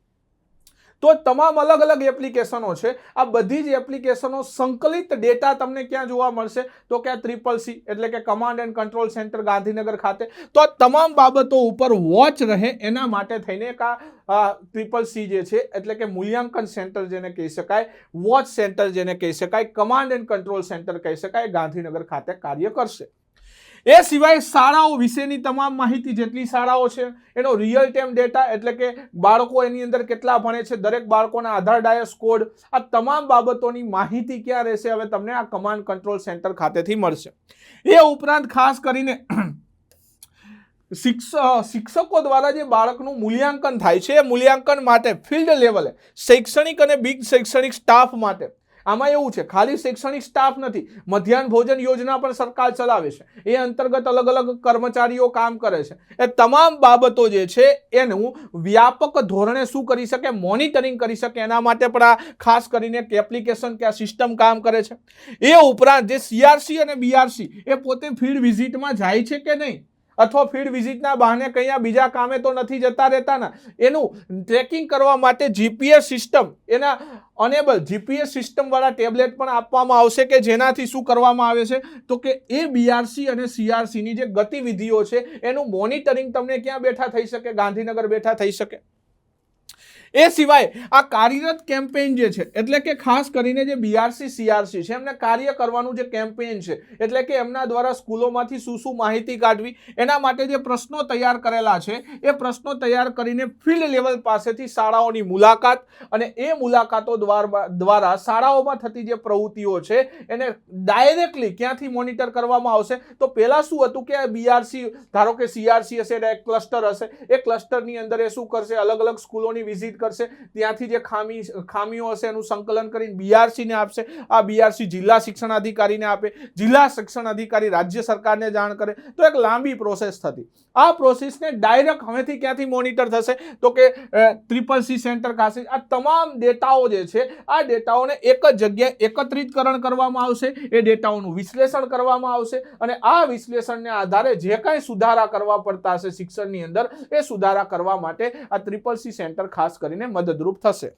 તો તમામ અલગ અલગ એપ્લિકેશનો છે. આ બધી જ એપ્લિકેશનો સંકલિત ડેટા તમને ક્યાં જોવા મળશે તો કે CCC એટલે કે command and control centre Gandhinagar ખાતે. તો આ તમામ બાબતો ઉપર વોચ રહે એના માટે થઈને એક આ CCC જે છે એટલે કે મૂલ્યાંકન સેન્ટર જેને કહી શકાય, વોચ સેન્ટર જેને કહી શકાય, કમાન્ડ એન્ડ કંટ્રોલ સેન્ટર કહી શકાય, ગાંધીનગર ખાતે કાર્ય કરશે. એ સિવાય શાળાઓ વિશેની તમામ માહિતી, જેટલી શાળાઓ છે એનો રિયલ ટાઈમ ડેટા એટલે કે બાળકો એની અંદર કેટલા ભણે છે, દરેક બાળકોના આધાર ડાયસ કોડ, આ તમામ બાબતોની માહિતી ક્યાં રહેશે હવે તમને આ કમાન્ડ કંટ્રોલ સેન્ટર ખાતેથી મળશે. એ ઉપરાંત ખાસ કરીને શિક્ષકો દ્વારા જે બાળકનું મૂલ્યાંકન થાય છે એ મૂલ્યાંકન માટે ફિલ્ડ લેવલે શૈક્ષણિક અને બિન શૈક્ષણિક સ્ટાફ માટે આમાં એવું છે ખાલી શૈક્ષણિક સ્ટાફ નથી, મધ્યાહન ભોજન યોજના પણ સરકાર ચલાવે છે. એ અંતર્ગત અલગ અલગ કર્મચારીઓ કામ કરે છે. એ તમામ બાબતો જે છે એનું વ્યાપક ધોરણે શું કરી શકે, મોનિટરિંગ કરી શકે. એના માટે પણ આ ખાસ કરીને એક એપ્લિકેશન કે આ સિસ્ટમ કામ કરે છે. એ ઉપરાંત જે CRC અને BRC એ પોતે ફિલ્ડ વિઝિટમાં જાય છે કે નહીં, અથવા ફિલ્ડ વિઝિટના બહાને કંઈ બીજા કામે તો નથી જતા રહેતા ને, એનું ટ્રેકિંગ કરવા માટે GPS સિસ્ટમ, એના અનેબલ GPS સિસ્ટમ વાળા ટેબ્લેટ પણ આપવામાં આવશે કે જેનાથી શું કરવામાં આવે છે તો કે એ BRC અને CRC ની જે ગતિવિધિઓ છે એનું મોનિટરિંગ તમને ક્યાં બેઠા થઈ શકે, ગાંધીનગર બેઠા થઈ શકે. એ સિવાય આ કાર્યરત કેમ્પેઇન જે છે એટલે કે ખાસ કરીને જે BRC CRC છે એમને કાર્ય કરવાનું જે કેમ્પેઇન છે એટલે કે એમના દ્વારા સ્કૂલોમાંથી શું માહિતી કાઢવી, એના માટે જે પ્રશ્નો તૈયાર કરેલા છે એ પ્રશ્નો તૈયાર કરીને ફિલ્ડ લેવલ પાસેથી શાળાઓની મુલાકાત, અને એ મુલાકાતો દ્વારા શાળાઓમાં થતી જે પ્રવૃત્તિઓ છે એને ડાયરેક્ટલી ક્યાંથી મોનિટર કરવામાં આવશે. તો પહેલા શું હતું કે BRC ધારો કે CRC હશે, એક ક્લસ્ટર હશે, એ ક્લસ્ટરની અંદર એ શું કરશે, અલગ અલગ સ્કૂલોની વિઝિટ કરશે, ત્યાંથી જે ખામીઓ હશે એનું સંકલન કરીને BRC ને આપશે. આ BRC જિલ્લા શિક્ષણ અધિકારીને આપે, જિલ્લા શિક્ષણ અધિકારી રાજ્ય સરકારને જાણ કરે. તો એક લાંબી પ્રોસેસ થતી. આ પ્રોસેસને ડાયરેક્ટ હવેથી ક્યાંથી મોનિટર થશે તો કે CCC સેન્ટર ખાતે આ તમામ ડેટાઓ જે છે આ ડેટાઓને એક જ જગ્યાએ એકત્રિતકરણ કરવામાં આવશે. એ ડેટાઓનું વિશ્લેષણ કરવામાં આવશે અને આ વિશ્લેષણને આધારે જે કાંઈ સુધારા કરવા પડતા હશે શિક્ષણની અંદર એ સુધારા કરવા માટે આ CCC સેન્ટર ખાસ કરીને મદદરૂપ થશે.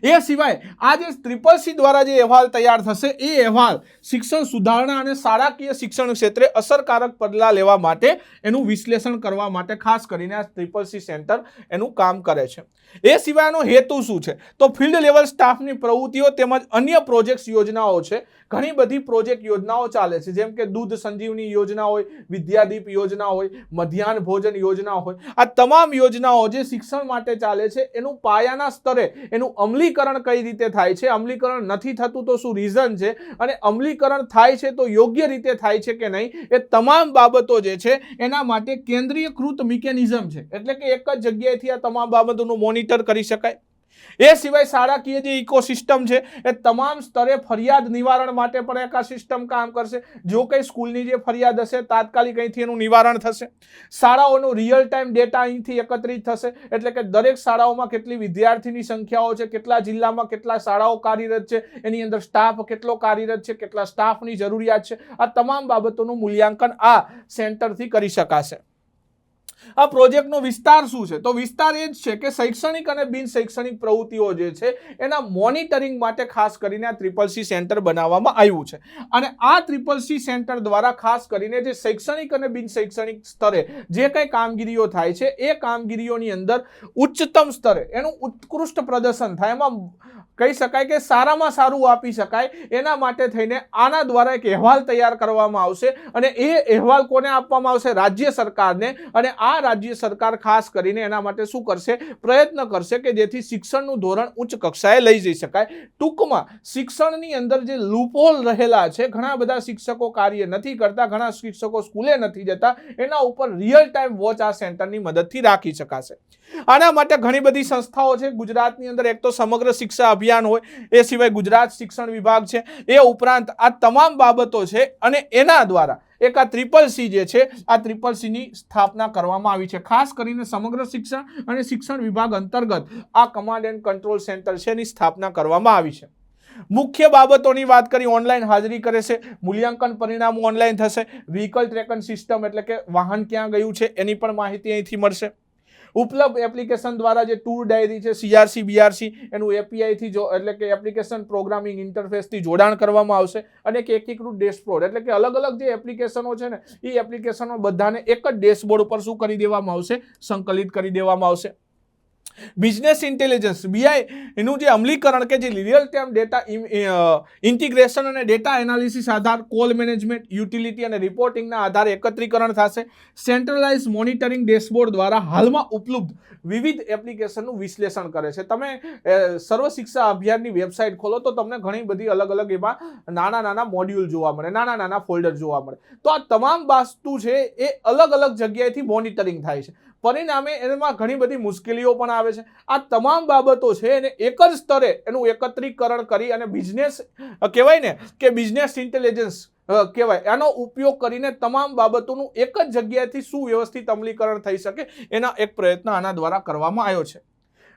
એ સિવાય આ જે CCC દ્વારા જે અહેવાલ તૈયાર થશે એ અહેવાલ શિક્ષણ સુધારણા અને શાળાકીય શિક્ષણ ક્ષેત્રે અસરકારક પગલાં લેવા માટે એનું વિશ્લેષણ કરવા માટે ખાસ કરીને આ CCC સેન્ટર એનું કામ કરે છે. એ સિવાયનો હેતુ શું છે તો ફિલ્ડ લેવલ સ્ટાફની પ્રવૃત્તિઓ તેમજ અન્ય પ્રોજેક્ટ યોજનાઓ છે. ઘણી બધી પ્રોજેક્ટ યોજનાઓ ચાલે છે, જેમ કે દૂધ સંજીવની યોજના હોય, વિદ્યાદીપ યોજના હોય, મધ્યાહન ભોજન યોજના હોય. આ તમામ યોજનાઓ જે શિક્ષણ માટે ચાલે છે એનું પાયાના સ્તરે એનું અમલીકરણ કઈ રીતે થાય છે, અમલીકરણ નથી થતું તો શું રીઝન છે, અને અમલીકરણ થાય છે તો યોગ્ય રીતે થાય છે કે નહીં, એ તમામ બાબતો જે છે એના માટે કેન્દ્રીયકૃત મિકેનિઝમ છે, એટલે કે એક જ જગ્યાએથી આ તમામ બાબતોનું મોનિટર કરી શકાય. એ સિવાય શાળાકીય જે ઇકોસિસ્ટમ છે એ તમામ સ્તરે ફરિયાદ નિવારણ માટે પણ એક આ સિસ્ટમ કામ કરશે. જો કંઈ સ્કૂલની જે ફરિયાદ હશે તાત્કાલિક અહીંથી એનું નિવારણ થશે. શાળાઓનો રિયલ ટાઈમ ડેટા અહીંથી એકત્રિત થશે, એટલે કે દરેક શાળાઓમાં કેટલી વિદ્યાર્થીની સંખ્યાઓ છે, કેટલા જિલ્લામાં કેટલા શાળાઓ કાર્યરત છે, એની અંદર સ્ટાફ કેટલો કાર્યરત છે, કેટલા સ્ટાફની જરૂરિયાત છે, આ તમામ બાબતોનું મૂલ્યાંકન આ સેન્ટરથી કરી શકાશે. આ પ્રોજેક્ટનો વિસ્તાર શું છે તો વિસ્તાર એ જ છે કે શૈક્ષણિક અને બિન શૈક્ષણિક પ્રવૃત્તિઓ જે છે એના મોનિટરિંગ માટે ખાસ કરીને આ CCC સેન્ટર બનાવવામાં આવ્યું છે. અને આ CCC સેન્ટર દ્વારા ખાસ કરીને જે શૈક્ષણિક અને બિન શૈક્ષણિક સ્તરે જે કંઈ કામગીરીઓ થાય છે એ કામગીરીઓની અંદર ઉચ્ચતમ સ્તરે એનું ઉત્કૃષ્ટ પ્રદર્શન થાય, એમાં કહી શકાય કે સારામાં સારું આપી શકાય, એના માટે થઈને આના દ્વારા એક અહેવાલ તૈયાર કરવામાં આવશે. અને એ અહેવાલ કોને આપવામાં આવશે? રાજ્ય સરકારને. અને આ રાજ્ય સરકાર ખાસ કરીને એના માટે શું કરશે? પ્રયત્ન કરશે કે જેથી શિક્ષણનું ધોરણ ઉચ્ચ કક્ષાએ લઈ જઈ શકાય. ટૂંકમાં શિક્ષણની અંદર જે લૂપહોલ રહેલા છે, ઘણા બધા શિક્ષકો કાર્ય નથી કરતા, ઘણા શિક્ષકો સ્કૂલે નથી જતા, એના ઉપર રિયલ ટાઈમ વોચ આ સેન્ટરની મદદથી રાખી શકાશે. આના માટે ઘણી બધી સંસ્થાઓ છે ગુજરાતની અંદર. એક તો સમગ્ર શિક્ષા અભિયાન હોય, એ સિવાય ગુજરાત શિક્ષણ વિભાગ છે, એ ઉપરાંત આ તમામ બાબતો છે અને એના દ્વારા એક આ CCC જે છે આ CCCની સ્થાપના કરવામાં આવી છે. ખાસ કરીને સમગ્ર શિક્ષણ અને શિક્ષણ વિભાગ અંતર્ગત આ કમાન્ડ એન્ડ કંટ્રોલ સેન્ટર છે એની સ્થાપના કરવામાં આવી છે. મુખ્ય બાબતોની વાત કરી, ઓનલાઈન હાજરી કરે છે, મૂલ્યાંકન પરિણામો ઓનલાઈન થશે, વ્હીકલ ટ્રેકિંગ સિસ્ટમ એટલે કે વાહન ક્યાં ગયું છે એની પણ માહિતી અહીંથી મળશે. ઉપલબ્ધ એપ્લિકેશન દ્વારા જે ટૂર ડાયરી છે, CRC BRC એનું API થી એટલે કે એપ્લિકેશન પ્રોગ્રામિંગ ઇન્ટરફેસથી જોડાણ કરવામાં આવશે. અને એક એકીકૃત ડેશબોર્ડ એટલે કે અલગ અલગ જે એપ્લિકેશનો છે ને એ એપ્લિકેશનો બધાને એક જ ડેશબોર્ડ ઉપર શું કરી દેવામાં આવશે? સંકલિત કરી દેવામાં આવશે. બિઝનેસ ઇન્ટેલિજન્સ BI એનું જે અમલીકરણ કે જે રિયલ ટાઈમ ડેટા ઇન્ટિગ્રેશન અને ડેટા એનાલિસિસ આધાર, કોલ મેનેજમેન્ટ, યુટિલિટી અને રિપોર્ટિંગના આધારે એકત્રીકરણ થશે. સેન્ટ્રલાઇઝ મોનિટરિંગ ડેશબોર્ડ દ્વારા હાલમાં ઉપલબ્ધ વિવિધ એપ્લિકેશનનું વિશ્લેષણ કરે છે. તમે સર્વ શિક્ષા અભિયાનની વેબસાઇટ ખોલો તો તમને ઘણી બધી અલગ અલગ એમાં નાના નાના મોડ્યુલ જોવા મળે, નાના નાના ફોલ્ડર જોવા મળે. તો આ તમામ વસ્તુ છે એ અલગ અલગ જગ્યાએથી મોનિટરિંગ થાય છે. પરિણામે એમાં ઘણી બધી મુશ્કેલીઓ પણ આવે છે. આ તમામ બાબતો છે એને એક જ સ્તરે એનું એકત્રીકરણ કરી અને બિઝનેસ કહેવાય ને કે બિઝનેસ ઇન્ટેલિજન્સ કહેવાય, આનો ઉપયોગ કરીને તમામ બાબતોનું એક જ જગ્યાએથી સુવ્યવસ્થિત અમલીકરણ થઈ શકે એના એક પ્રયત્ન આના દ્વારા કરવામાં આવ્યો છે.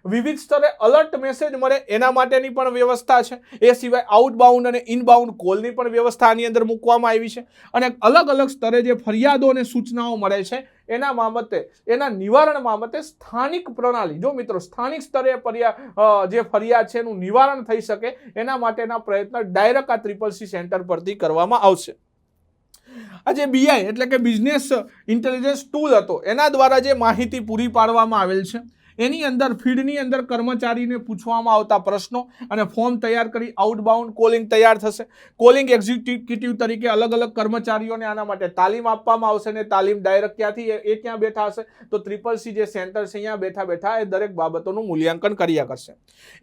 વિવિધ સ્તરે અલર્ટ મેસેજ મળે એના માટેની પણ વ્યવસ્થા છે. એ સિવાય આઉટબાઉન્ડ અને ઇનબાઉન્ડ કોલની પણ વ્યવસ્થા આની અંદર મૂકવામાં આવી છે. અને અલગ અલગ સ્તરે જે ફરિયાદો અને સૂચનાઓ મળે છે એના બાબતે, એના નિવારણ બાબતે સ્થાનિક પ્રણાલી, જો મિત્રો સ્થાનિક સ્તરે જે ફરિયાદ છે એનું નિવારણ થઈ શકે એના માટેના પ્રયત્ન ડાયરેક્ટ આ CCC સેન્ટર પરથી કરવામાં આવશે. આ જે BI એટલે કે બિઝનેસ ઇન્ટેલિજન્સ ટૂલ હતો એના દ્વારા જે માહિતી પૂરી પાડવામાં આવેલ છે એની અંદર ફીડની અંદર કર્મચારીને પૂછવામાં આવતા પ્રશ્નો અને ફોર્મ તૈયાર કરી આઉટબાઉન્ડ કોલિંગ તૈયાર થશે. કોલિંગ એક્ઝિક્યુટિવ તરીકે અલગ અલગ કર્મચારીઓને આના માટે તાલીમ આપવામાં આવશે. ને તાલીમ ડાયરેક્ટ ક્યાંથી? એ ક્યાં બેઠા હશે? તો CCC જે સેન્ટર છે અહીંયા બેઠા બેઠા એ દરેક બાબતોનું મૂલ્યાંકન કર્યા કરશે.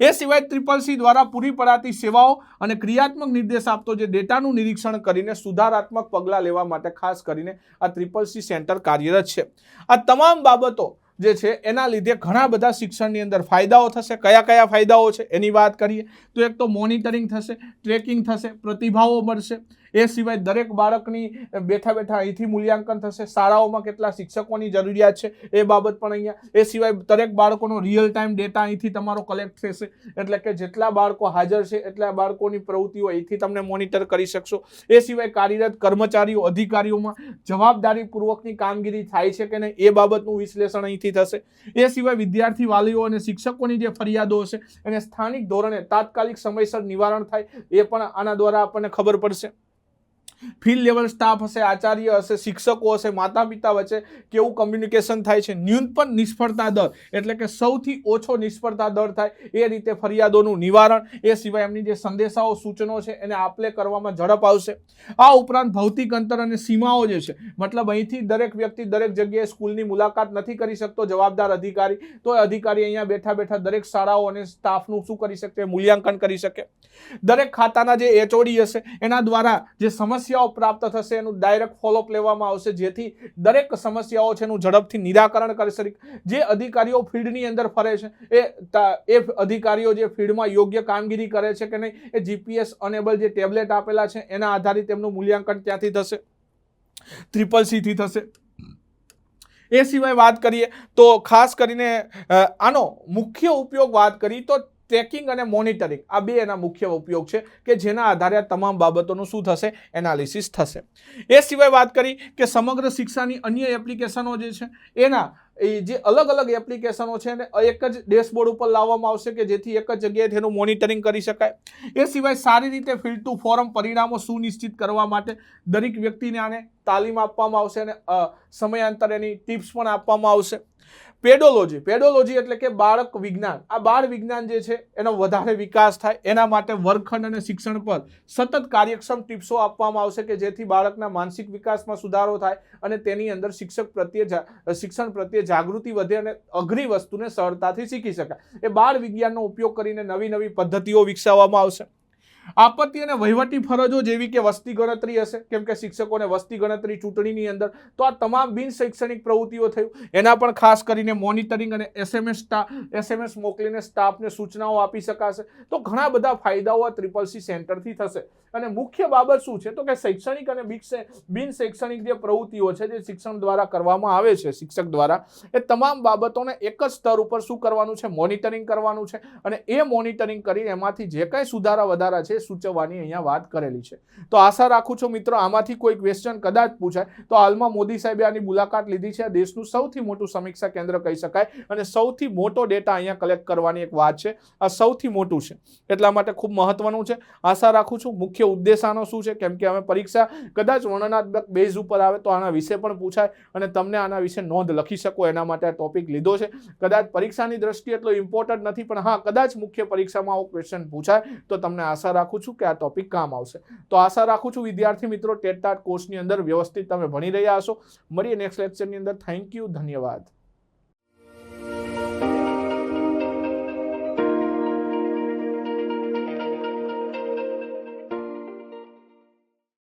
એ સિવાય CCC દ્વારા પૂરી પડાતી સેવાઓ અને ક્રિયાત્મક નિર્દેશ આપતો જે ડેટાનું નિરીક્ષણ કરીને સુધારાત્મક પગલાં લેવા માટે ખાસ કરીને આ CCC સેન્ટર કાર્યરત છે. આ તમામ બાબતો જે છે એના લીધે ઘણા બધા શિક્ષણની અંદર ફાયદાઓ થશે. કયા કયા ફાયદાઓ છે એની વાત કરીએ તો એક તો મોનિટરિંગ થશે, ટ્રેકિંગ થશે, પ્રતિભાવો મળશે. એ સિવાય દરેક બાળકની બેઠા બેઠા અહીંથી મૂલ્યાંકન થશે, શાળાઓમાં કેટલા શિક્ષકોની જરૂરિયાત છે એ બાબત પણ અહીંયા, એ સિવાય દરેક બાળકોનો રિયલ ટાઈમ ડેટા અહીંથી તમારો કલેક્ટ થશે, એટલે કે જેટલા બાળકો હાજર છે એટલા બાળકોની પ્રવૃત્તિઓ અહીંથી તમને મોનિટર કરી શકશો। એ સિવાય કાર્યરત કર્મચારીઓ અધિકારીઓમાં જવાબદારીપૂર્વકની કામગીરી થાય છે કે નહીં એ બાબતનું વિશ્લેષણ અહીંથી થશે। એ સિવાય વિદ્યાર્થી વાલીઓ અને શિક્ષકોની જે ફરિયાદો હશે એને સ્થાનિક ધોરણે તાત્કાલિક સમયસર નિવારણ થાય એ પણ આના દ્વારા આપણને ખબર પડશે। ફિલ્ડ લેવલ સ્ટાફ હશે, આચાર્ય હશે, શિક્ષકો હશે, માતા પિતા વચ્ચે કેવું કમ્યુનિકેશન થાય છે, ન્યૂનતમ નિષ્ફળતા દર એટલે કે સૌથી ઓછો નિષ્ફળતા દર થાય એ રીતે ફરિયાદોનું નિવારણ, એ સિવાય એમની જે સંદેશાઓ સૂચનો છે એને આપલે કરવામાં ઝડપ આવશે। આ ઉપરાંત ભૌતિક અંતર અને સીમાઓ જે છે, મતલબ અહીંથી દરેક વ્યક્તિ દરેક જગ્યાએ સ્કૂલની મુલાકાત નથી કરી શકતો જવાબદાર અધિકારી, તો એ અધિકારી અહીંયા બેઠા બેઠા દરેક શાળાઓ અને સ્ટાફનું શું કરી શકે, મૂલ્યાંકન કરી શકે। દરેક ખાતાના જે એચઓડી હશે એના દ્વારા જે સમસ્યાઓ પ્રાપ્ત થશે એનું ડાયરેક્ટ ફોલોઅપ લેવામાં આવશે, જેથી દરેક સમસ્યાઓ છે એનું ઝડપથી નિરાકરણ કરી શકે। જે અધિકારીઓ ફિલ્ડની અંદર ફરે છે એ અધિકારીઓ જે ફિલ્ડમાં યોગ્ય કામગીરી કરે છે કે નહીં એ જીપીએસ અનેબલ જે ટેબ્લેટ આપેલા છે એના આધારિત તેમનું મૂલ્યાંકન ક્યાંથી થશે, CCC થી થશે। એ સિવાય વાત કરીએ તો ખાસ કરીને આનો મુખ્ય ઉપયોગ વાત કરી તો ટ્રેકિંગ અને મોનિટરિંગ આ બે એના મુખ્ય ઉપયોગ છે કે જેના આધારે તમામ બાબતોનું શું થશે, એનાલિસિસ થશે। એ સિવાય વાત કરી કે સમગ્ર શિક્ષાની અન્ય એપ્લિકેશનો જે છે એના જે અલગ અલગ એપ્લિકેશનો છે એને એક જ ડેશબોર્ડ ઉપર લાવવામાં આવશે કે જેથી એક જ જગ્યાએ તેનું મોનિટરિંગ કરી શકાય। એ સિવાય સારી રીતે ફિલ્ડ ટુ ફોરમ પરિણામો સુનિશ્ચિત કરવા માટે દરેક વ્યક્તિને આને તાલીમ આપવામાં આવશે અને સમયાંતરે એની ટિપ્સ પણ આપવામાં આવશે। પેડોલોજી એટલે કે બાળક વિજ્ઞાન, આ બાળ વિજ્ઞાન જે છે એનો વધારે વિકાસ થાય એના માટે વર્ગખંડ અને શિક્ષણ પર સતત કાર્યક્ષમ ટિપ્સો આપવામાં આવશે કે જેથી બાળકના માનસિક વિકાસમાં સુધારો થાય અને તેની અંદર શિક્ષણ પ્રત્યે જાગૃતિ વધે અને અઘરી વસ્તુને સરળતાથી શીખી શકાય। એ બાળ વિજ્ઞાનનો ઉપયોગ કરીને નવી નવી પદ્ધતિઓ વિકસાવવામાં આવશે। આપત્તિ અને વહીવટી ફરજો જેવી કે વસ્તી ગણતરી હશે, કેમ કે શિક્ષકોને વસ્તી ગણતરી ચૂંટણીની અંદર, તો આ તમામ બિન શૈક્ષણિક પ્રવૃત્તિઓ થયું એના પણ ખાસ કરીને મોનિટરિંગ અને એસએમએસ મોકલીને સ્ટાફને સૂચનાઓ આપી શકાશે। તો ઘણા બધા ફાયદાઓ આ CCC સેન્ટરથી થશે। અને મુખ્ય બાબત શું છે તો કે શૈક્ષણિક અને બિન શૈક્ષણિક જે પ્રવૃત્તિઓ છે જે શિક્ષણ દ્વારા કરવામાં આવે છે શિક્ષક દ્વારા, એ તમામ બાબતોને એક જ સ્તર ઉપર શું કરવાનું છે, મોનિટરિંગ કરવાનું છે અને એ મોનિટરિંગ કરી એમાંથી જે કાંઈ સુધારા વધારા છે સૂચવવાની અહીંયા વાત કરેલી છે। તો આશા રાખું છું મિત્રો આમાંથી કોઈ ક્વેશ્ચન કદાચ પૂછાય તો હાલમાં મોદી સાહેબે આની મુલાકાત લીધી છે, આ દેશનું સૌથી મોટું સમીક્ષા કેન્દ્ર કહી શકાય અને સૌથી મોટો ડેટા અહીંયા કલેક્ટ કરવાની એક વાત છે, આ સૌથી મોટું છે એટલા માટે ખૂબ મહત્વનું છે। આશા રાખું છું મુખ્ય ઉદ્દેશ આનો શું છે, કેમ કે અમે પરીક્ષા કદાચ વર્ણનાત્મક બેઝ ઉપર આવે તો આના વિશે પણ પૂછાય અને તમને આના વિશે નોંધ લખી શકો એના માટે આ ટોપિક લીધો છે। કદાચ પરીક્ષાની દ્રષ્ટિએ એટલો ઇમ્પોર્ટન્ટ નથી પણ હા કદાચ મુખ્ય પરીક્ષામાં આવો ક્વેશ્ચન પૂછાય તો તમને આશા રાખું છું કે આ ટોપિક કામ આવશે। તો આશા રાખું છું વિદ્યાર્થી મિત્રો ટેટ ટાટ કોર્સની અંદર વ્યવસ્થિત તમે ભણી રહ્યા હશો। મળીએ નેક્સ્ટ લેક્ચરની અંદર। થેન્ક યુ, ધન્યવાદ।